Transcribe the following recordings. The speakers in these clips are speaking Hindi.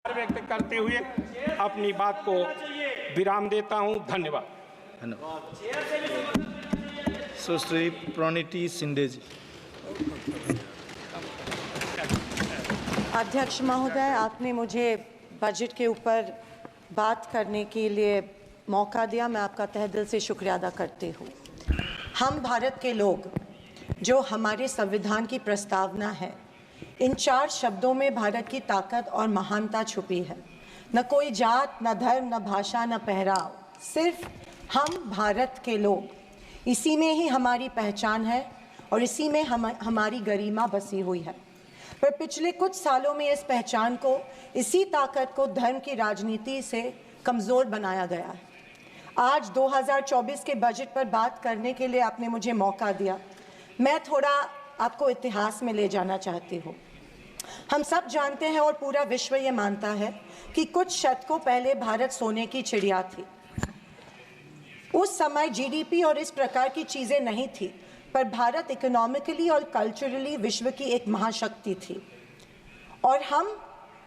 व्यक्त करते हुए अपनी बात को विराम देता हूं। धन्यवाद। सुश्री प्रणीति शिंदे जी। अध्यक्ष महोदय, आपने मुझे बजट के ऊपर बात करने के लिए मौका दिया, मैं आपका तहे दिल से शुक्रिया अदा करती हूँ। हम भारत के लोग, जो हमारे संविधान की प्रस्तावना है, इन 4 शब्दों में भारत की ताकत और महानता छुपी है। न कोई जात, न धर्म, न भाषा, न पहराव, सिर्फ हम भारत के लोग। इसी में ही हमारी पहचान है और इसी में हमारी गरिमा बसी हुई है। पर पिछले कुछ सालों में इस पहचान को, इसी ताकत को धर्म की राजनीति से कमज़ोर बनाया गया है। आज 2024 के बजट पर बात करने के लिए आपने मुझे मौका दिया। मैं थोड़ा आपको इतिहास में ले जाना चाहती हूँ। हम सब जानते हैं और पूरा विश्व ये मानता है कि कुछ शतकों पहले भारत सोने की चिड़िया थी। उस समय जीडीपी और इस प्रकार की चीज़ें नहीं थी, पर भारत इकोनॉमिकली और कल्चरली विश्व की एक महाशक्ति थी। और हम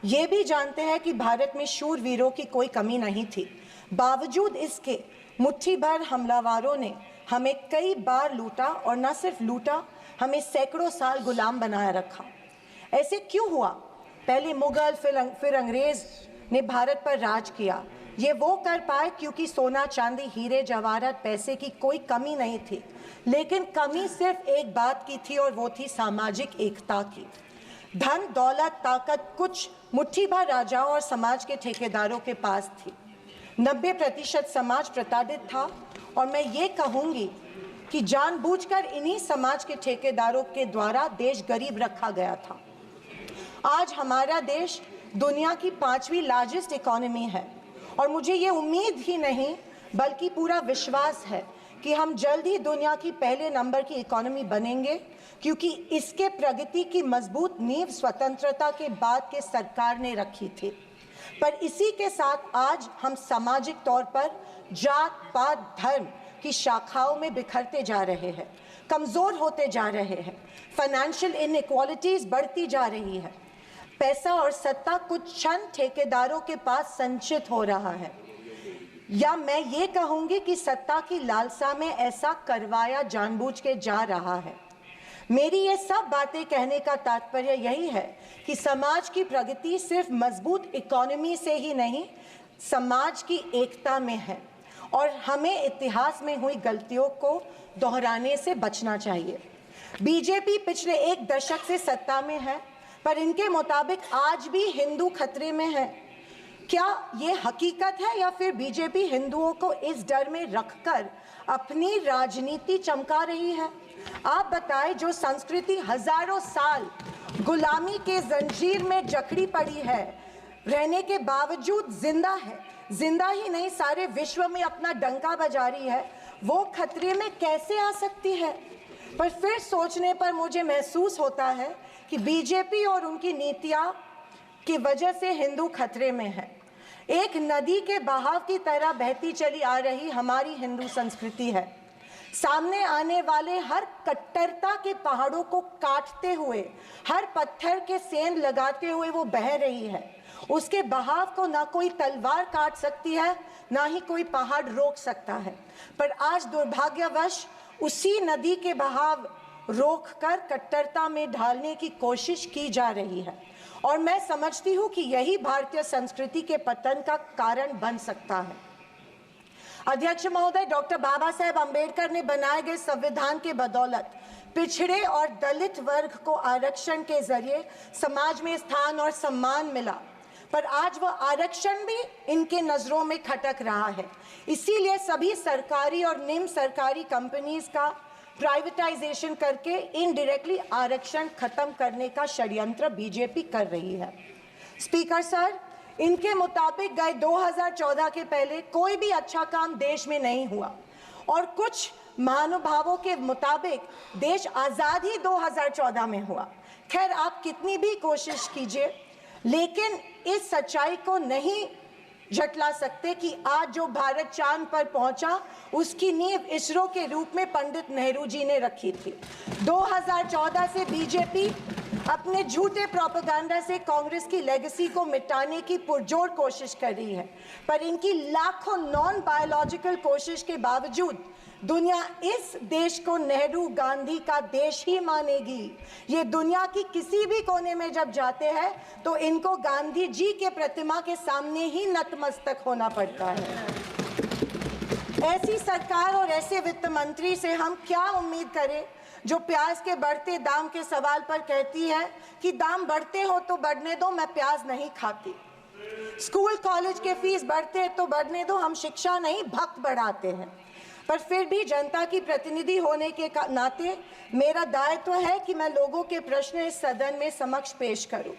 ये भी जानते हैं कि भारत में शूरवीरों की कोई कमी नहीं थी। बावजूद इसके मुट्ठी भर हमलावरों ने हमें कई बार लूटा, और न सिर्फ लूटा, हमें सैकड़ों साल गुलाम बनाए रखा। ऐसे क्यों हुआ? पहले मुगल, फिर अंग्रेज ने भारत पर राज किया। ये वो कर पाए क्योंकि सोना, चांदी, हीरे जवाहरात, पैसे की कोई कमी नहीं थी। लेकिन कमी सिर्फ एक बात की थी, और वो थी सामाजिक एकता की। धन, दौलत, ताकत कुछ मुट्ठी भर राजाओं और समाज के ठेकेदारों के पास थी। 90% समाज प्रताड़ित था, और मैं ये कहूँगी कि जानबूझकर इन्हीं समाज के ठेकेदारों के द्वारा देश गरीब रखा गया था। आज हमारा देश दुनिया की 5वीं लार्जेस्ट इकोनॉमी है, और मुझे ये उम्मीद ही नहीं बल्कि पूरा विश्वास है कि हम जल्द ही दुनिया की पहले नंबर की इकोनॉमी बनेंगे, क्योंकि इसके प्रगति की मजबूत नींव स्वतंत्रता के बाद के सरकार ने रखी थी। पर इसी के साथ आज हम सामाजिक तौर पर जात, पात, धर्म की शाखाओं में बिखरते जा रहे हैं, कमज़ोर होते जा रहे हैं। फाइनेंशियल इनइक्वालिटीज़ बढ़ती जा रही है। पैसा और सत्ता कुछ चंद ठेकेदारों के पास संचित हो रहा है, या मैं ये कहूँगी कि सत्ता की लालसा में ऐसा करवाया जानबूझ के जा रहा है। मेरी ये सब बातें कहने का तात्पर्य यही है कि समाज की प्रगति सिर्फ मजबूत इकोनॉमी से ही नहीं, समाज की एकता में है, और हमें इतिहास में हुई गलतियों को दोहराने से बचना चाहिए। बीजेपी पिछले 1 दशक से सत्ता में है, पर इनके मुताबिक आज भी हिंदू खतरे में है। क्या ये हकीकत है, या फिर बीजेपी हिंदुओं को इस डर में रखकर अपनी राजनीति चमका रही है? आप बताएं, जो संस्कृति हजारों साल गुलामी के जंजीर में जकड़ी पड़ी है, रहने के बावजूद जिंदा है, जिंदा ही नहीं सारे विश्व में अपना डंका बजा रही है, वो खतरे में कैसे आ सकती है? पर फिर सोचने पर मुझे महसूस होता है कि बीजेपी और उनकी नीतियां की वजह से हिंदू खतरे में है। एक नदी के बहाव की तरह बहती चली आ रही हमारी हिंदू संस्कृति है। सामने आने वाले हर कट्टरता के पहाड़ों को काटते हुए, हर पत्थर के सेंध लगाते हुए वो बह रही है। उसके बहाव को ना कोई तलवार काट सकती है, ना ही कोई पहाड़ रोक सकता है। पर आज दुर्भाग्यवश उसी नदी के बहाव रोककर कट्टरता में ढालने की कोशिश की जा रही है, और मैं समझती हूँ कि यही भारतीय संस्कृति के पतन का कारण बन सकता है। अध्यक्ष महोदय, डॉक्टर बाबा साहेब अम्बेडकर ने बनाए गए संविधान के बदौलत पिछड़े और दलित वर्ग को आरक्षण के जरिए समाज में स्थान और सम्मान मिला, पर आज वह आरक्षण भी इनके नजरों में खटक रहा है। इसीलिए सभी सरकारी और निम्न सरकारी कंपनीज का प्राइवेटाइजेशन करके इनडायरेक्टली आरक्षण खत्म करने का षड्यंत्र बीजेपी कर रही है। स्पीकर सर, इनके मुताबिक गए 2014 के पहले कोई भी अच्छा काम देश में नहीं हुआ, और कुछ महानुभावों के मुताबिक देश आज़ाद ही 2014 में हुआ। खैर, आप कितनी भी कोशिश कीजिए, लेकिन इस सच्चाई को नहीं झटला सकते कि आज जो भारत चांद पर पहुंचा, उसकी नींव इसरो के रूप में पंडित नेहरू जी ने रखी थी। 2014 से बीजेपी अपने झूठे प्रोपेगेंडा से कांग्रेस की लेगेसी को मिटाने की पुरजोर कोशिश कर रही है, पर इनकी लाखों नॉन बायोलॉजिकल कोशिश के बावजूद दुनिया इस देश को नेहरू गांधी का देश ही मानेगी। ये दुनिया की किसी भी कोने में जब जाते हैं तो इनको गांधी जी के प्रतिमा के सामने ही नतमस्तक होना पड़ता है। ऐसी सरकार और ऐसे वित्त मंत्री से हम क्या उम्मीद करें जो प्याज के बढ़ते दाम के सवाल पर कहती है कि दाम बढ़ते हो तो बढ़ने दो, मैं प्याज नहीं खाती। स्कूल कॉलेज के फीस बढ़ते हैं तो बढ़ने दो, हम शिक्षा नहीं भक्त बढ़ाते हैं। पर फिर भी जनता की प्रतिनिधि होने के नाते मेरा दायित्व है कि मैं लोगों के प्रश्न इस सदन में समक्ष पेश करूं।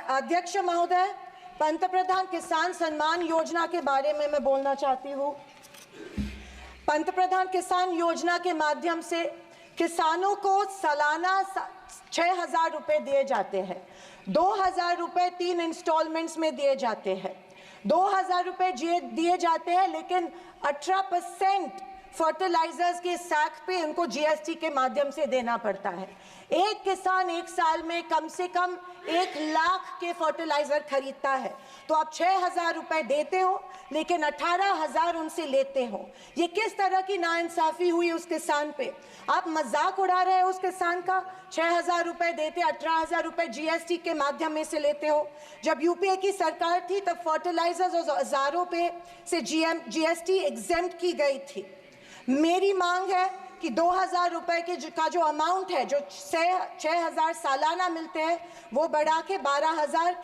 अध्यक्ष महोदय, पंतप्रधान किसान सम्मान योजना के बारे में मैं बोलना चाहती हूं। पंतप्रधान किसान योजना के माध्यम से किसानों को सालाना 6,000 रुपए दिए जाते हैं। 2,000 रुपए 3 इंस्टॉलमेंट्स में दिए जाते हैं। 2,000 रुपए दिए जाते हैं, लेकिन 18% फर्टिलाइजर्स के साथ पे उनको जीएसटी के माध्यम से देना पड़ता है। एक किसान एक साल में कम से कम 1 लाख के फर्टिलाइजर खरीदता है, तो आप 6,000 रुपए देते हो लेकिन 18,000 उनसे लेते हो। ये किस तरह की नाइंसाफी हुई उस किसान पे? आप मजाक उड़ा रहे हो उस किसान का। 6,000 रुपए देते, 18,000 रुपए जीएसटी के माध्यम से लेते हो। जब यूपीए की सरकार थी तब फर्टिलाइजर्स और औजारों पे से जीएसटी एग्जेम्प्ट की गई थी। मेरी मांग है कि 2,000 रुपए का जो अमाउंट है, जो 6,000 सालाना मिलते हैं, वो बढ़ा के 12,000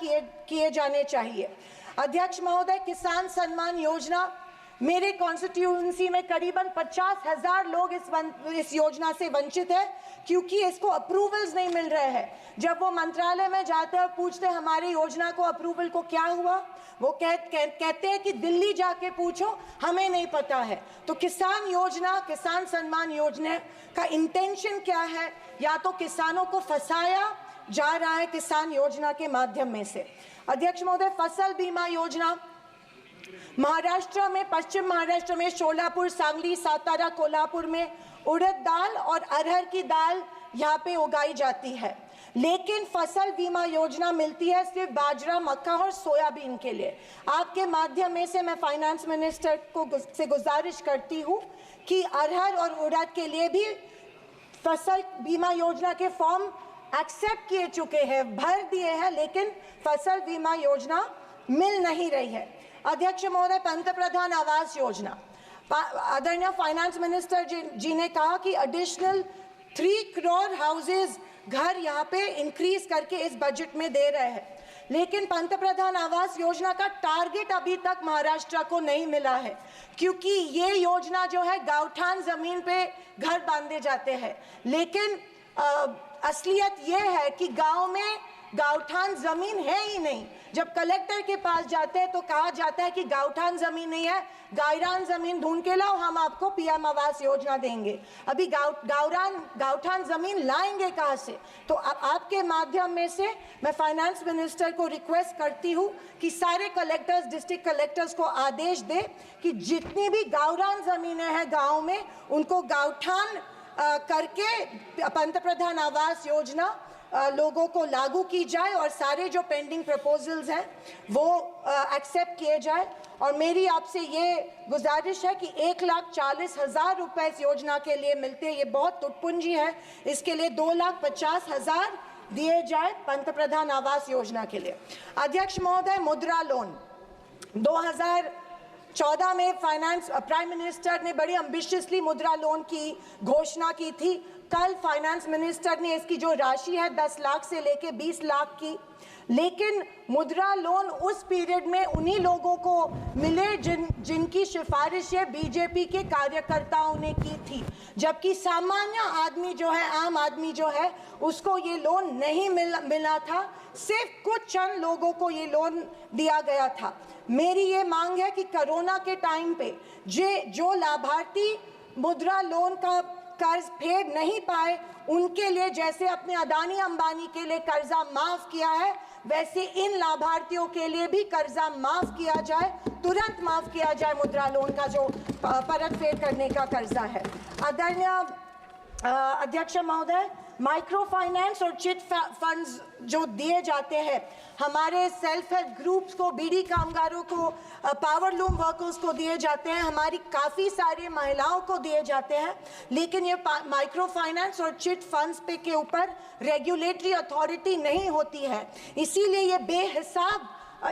किए जाने चाहिए। अध्यक्ष महोदय, किसान सम्मान योजना, मेरे कॉन्स्टिट्यूएंसी में करीबन 50,000 लोग इस योजना से वंचित है क्योंकि इसको अप्रूवल्स नहीं मिल रहे हैं। जब वो मंत्रालय में जाते हैं और पूछते हैं हमारी योजना को अप्रूवल को क्या हुआ, वो कहते हैं कि दिल्ली जाके पूछो, हमें नहीं पता है। तो किसान योजना, किसान सम्मान योजना का इंटेंशन क्या है? या तो किसानों को फंसाया जा रहा है किसान योजना के माध्यम में से। अध्यक्ष महोदय, फसल बीमा योजना, महाराष्ट्र में, पश्चिम महाराष्ट्र में शोलापुर, सांगली, सातारा, कोल्हापुर में उड़द दाल और अरहर की दाल यहाँ पे उगाई जाती है, लेकिन फसल बीमा योजना मिलती है सिर्फ बाजरा, मक्का और सोयाबीन के लिए। आपके माध्यम में से मैं फाइनेंस मिनिस्टर से गुजारिश करती हूँ कि अरहर और उड़द के लिए भी फसल बीमा योजना के फॉर्म एक्सेप्ट किए चुके हैं, भर दिए हैं, लेकिन फसल बीमा योजना मिल नहीं रही है। अध्यक्ष महोदय, पंतप्रधान आवास योजना, आदरणीय फाइनेंस मिनिस्टर जी ने कहा कि एडिशनल 3 करोड़ हाउसेज घर यहाँ पे इंक्रीज करके इस बजट में दे रहे हैं, लेकिन पंतप्रधान आवास योजना का टारगेट अभी तक महाराष्ट्र को नहीं मिला है, क्योंकि ये योजना जो है गांवठान जमीन पे घर बांधे जाते हैं, लेकिन असलियत ये है कि गांव में गांवठान जमीन है ही नहीं। जब कलेक्टर के पास जाते हैं तो कहा जाता है कि गांवठान जमीन नहीं है, गायरान जमीन ढूंढ के लाओ, हम आपको पीएम आवास योजना देंगे। अभी गांवठान जमीन लाएंगे कहाँ से? तो आपके माध्यम में से मैं फाइनेंस मिनिस्टर को रिक्वेस्ट करती हूँ कि सारे कलेक्टर्स, डिस्ट्रिक्ट कलेक्टर्स को आदेश दे कि जितनी भी गावरान जमीनें हैं गाँव में, उनको गांवठान करके पंतप्रधान आवास योजना लोगों को लागू की जाए और सारे जो पेंडिंग प्रपोजल्स हैं वो एक्सेप्ट किए जाए। और मेरी आपसे ये गुजारिश है कि 1,40,000 रुपए इस योजना के लिए मिलते हैं, ये बहुत टुटपुंजी है, इसके लिए 2,50,000 दिए जाए पंतप्रधान आवास योजना के लिए। अध्यक्ष महोदय, मुद्रा लोन 2014 में प्राइम मिनिस्टर ने बड़ी एम्बिशियसली मुद्रा लोन की घोषणा की थी। कल फाइनेंस मिनिस्टर ने इसकी जो राशि है 10 लाख से लेके 20 लाख की, लेकिन मुद्रा लोन उस पीरियड में उन्हीं लोगों को मिले जिनकी सिफारिशें बीजेपी के कार्यकर्ताओं ने की थी, जबकि सामान्य आदमी जो है, आम आदमी जो है, उसको ये लोन नहीं मिला था। सिर्फ कुछ चंद लोगों को ये लोन दिया गया था। मेरी ये मांग है कि कोरोना के टाइम पे जो लाभार्थी मुद्रा लोन का कर्ज फेड नहीं पाए, उनके लिए जैसे अपने अदानी अंबानी के लिए कर्जा माफ किया है, वैसे इन लाभार्थियों के लिए भी कर्जा माफ किया जाए, तुरंत माफ किया जाए मुद्रा लोन का जो परत फेड करने का कर्जा है। आदरणीय अध्यक्ष महोदय, माइक्रो फाइनेंस और चिट फंड्स जो दिए जाते हैं हमारे सेल्फ हेल्प ग्रुप्स को, बीड़ी कामगारों को, पावर लूम वर्कर्स को दिए जाते हैं, हमारी काफ़ी सारी महिलाओं को दिए जाते हैं, लेकिन ये माइक्रो फाइनेंस और चिट फंड्स पे के ऊपर रेगुलेटरी अथॉरिटी नहीं होती है, इसीलिए ये बेहिसाब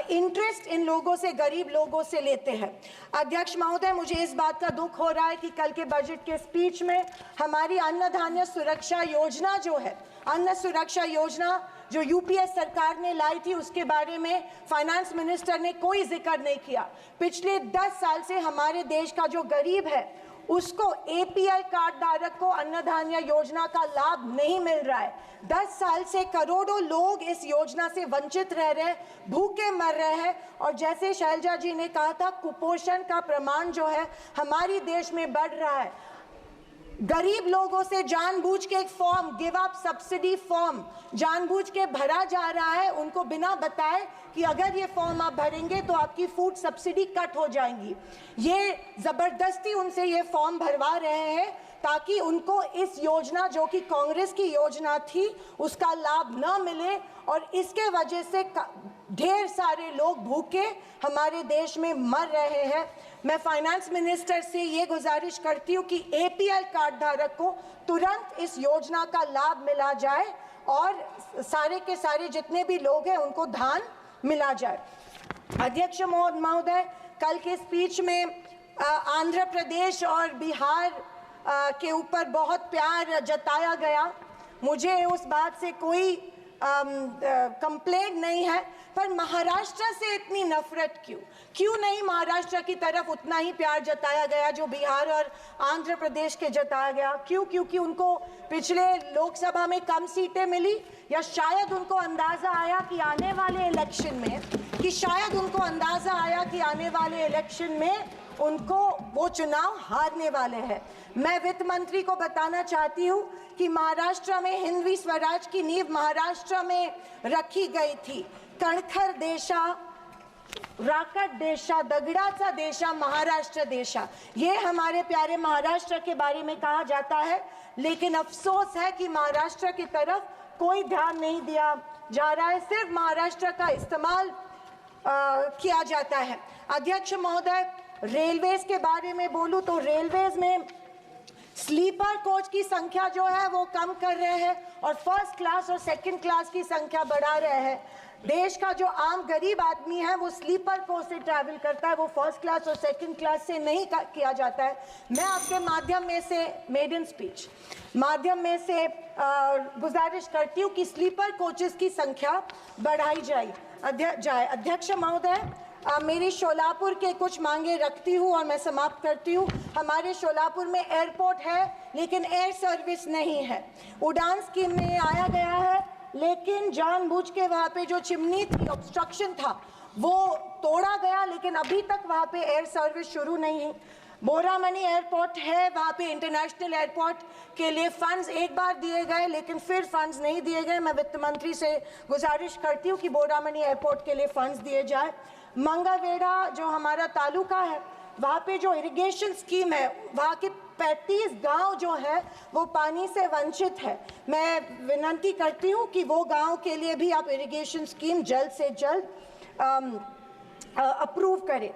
इंटरेस्ट इन लोगों से, गरीब लोगों से लेते हैं। अध्यक्ष महोदय, मुझे इस बात का दुख हो रहा है कि कल के बजट के स्पीच में हमारी अन्न धान्य सुरक्षा योजना जो है, अन्न सुरक्षा योजना जो यूपीए सरकार ने लाई थी, उसके बारे में फाइनेंस मिनिस्टर ने कोई जिक्र नहीं किया। पिछले 10 साल से हमारे देश का जो गरीब है उसको, एपीएल कार्ड धारक को अन्न धान्य योजना का लाभ नहीं मिल रहा है। 10 साल से करोड़ों लोग इस योजना से वंचित रह रहे हैं, भूखे मर रहे हैं, और जैसे शैलजा जी ने कहा था, कुपोषण का प्रमाण जो है हमारे देश में बढ़ रहा है। गरीब लोगों से जानबूझ के एक form, give up subsidy form जानबूझ के भरा जा रहा है, उनको बिना बताए कि अगर ये फॉर्म आप भरेंगे तो आपकी फूड सब्सिडी कट हो जाएंगी। ये जबरदस्ती उनसे ये फॉर्म भरवा रहे हैं ताकि उनको इस योजना, जो कि कांग्रेस की योजना थी, उसका लाभ न मिले, और इसके वजह से ढेर सारे लोग भूखे हमारे देश में मर रहे हैं। मैं फाइनेंस मिनिस्टर से ये गुजारिश करती हूँ कि एपीएल कार्ड धारक को तुरंत इस योजना का लाभ मिला जाए और सारे के सारे जितने भी लोग हैं उनको धान मिला जाए। अध्यक्ष महोदय, कल के स्पीच में आंध्र प्रदेश और बिहार के ऊपर बहुत प्यार जताया गया। मुझे उस बात से कोई कंप्लेंट नहीं है, पर महाराष्ट्र से इतनी नफरत क्यों नहीं महाराष्ट्र की तरफ उतना ही प्यार जताया गया जो बिहार और आंध्र प्रदेश के जताया गया? क्योंकि उनको पिछले लोकसभा में कम सीटें मिली, या शायद उनको अंदाजा आया कि आने वाले इलेक्शन में उनको वो चुनाव हारने वाले हैं। मैं वित्त मंत्री को बताना चाहती हूँ कि महाराष्ट्र में हिंदवी स्वराज की नींव महाराष्ट्र में रखी गई थी। कणखर देशा, राकट देशा, दगडाचा देशा, महाराष्ट्र देशा, ये हमारे प्यारे महाराष्ट्र के बारे में कहा जाता है, लेकिन अफसोस है कि महाराष्ट्र की तरफ कोई ध्यान नहीं दिया जा रहा है, सिर्फ महाराष्ट्र का इस्तेमाल किया जाता है। अध्यक्ष महोदय, रेलवेज के बारे में बोलूं तो रेलवेज में स्लीपर कोच की संख्या जो है वो कम कर रहे हैं और फर्स्ट क्लास और सेकंड क्लास की संख्या बढ़ा रहे हैं। देश का जो आम गरीब आदमी है वो स्लीपर कोच से ट्रैवल करता है, वो फर्स्ट क्लास और सेकंड क्लास से नहीं किया जाता है। मैं आपके माध्यम में से, मेडन स्पीच माध्यम में से गुजारिश करती हूँ कि स्लीपर कोचेस की संख्या बढ़ाई जाए। अध्यक्ष महोदय, मेरी शोलापुर के कुछ मांगे रखती हूँ और मैं समाप्त करती हूँ। हमारे शोलापुर में एयरपोर्ट है लेकिन एयर सर्विस नहीं है। उड़ान स्कीम में आया गया है, लेकिन जानबूझ के वहाँ पे जो चिमनी थी, ऑब्स्ट्रक्शन था, वो तोड़ा गया, लेकिन अभी तक वहाँ पे एयर सर्विस शुरू नहीं है। बोरामनी एयरपोर्ट है, वहाँ पे इंटरनेशनल एयरपोर्ट के लिए फंड्स एक बार दिए गए, लेकिन फिर फंड्स नहीं दिए गए। मैं वित्त मंत्री से गुजारिश करती हूँ कि बोरामनी एयरपोर्ट के लिए फंड्स दिए जाए। मंगावेड़ा जो हमारा तालुका है, वहाँ पे जो इरिगेशन स्कीम है, वहाँ के 35 गांव जो है वो पानी से वंचित है। मैं विनती करती हूँ कि वो गांव के लिए भी आप इरिगेशन स्कीम जल्द से जल्द अप्रूव करें।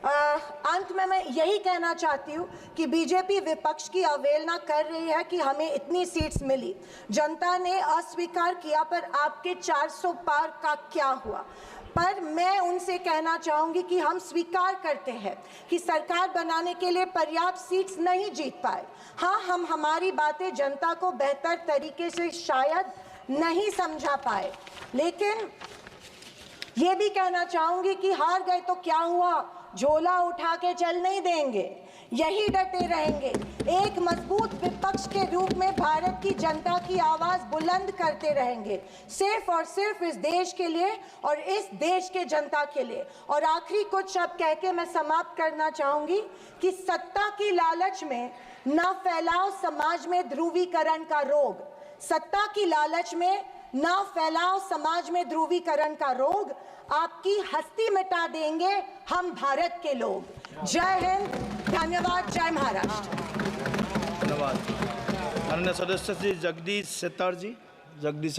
अंत में मैं यही कहना चाहती हूँ कि बीजेपी विपक्ष की अवहेलना कर रही है कि हमें इतनी सीट्स मिली, जनता ने अस्वीकार किया, पर आपके 400 पार का क्या हुआ? पर मैं उनसे कहना चाहूँगी कि हम स्वीकार करते हैं कि सरकार बनाने के लिए पर्याप्त सीट्स नहीं जीत पाए। हाँ, हम हमारी बातें जनता को बेहतर तरीके से शायद नहीं समझा पाए, लेकिन ये भी कहना चाहूँगी कि हार गए तो क्या हुआ, झोला उठा के चल नहीं देंगे, यही डटे रहेंगे। एक मजबूत विपक्ष के रूप में भारत की जनता की आवाज बुलंद करते रहेंगे, सिर्फ और सिर्फ इस देश के लिए और इस देश के जनता के लिए। और आखिरी कुछ शब्द कह के मैं समाप्त करना चाहूंगी कि सत्ता की लालच में न फैलाओ समाज में ध्रुवीकरण का रोग। सत्ता की लालच में न फैलाओ समाज में ध्रुवीकरण का रोग, आपकी हस्ती मिटा देंगे हम भारत के लोग। जय हिंद, धन्यवाद, जय महाराष्ट्र। धन्यवाद। अन्य सदस्य श्री जगदीश शेट्टर जी। जगदीश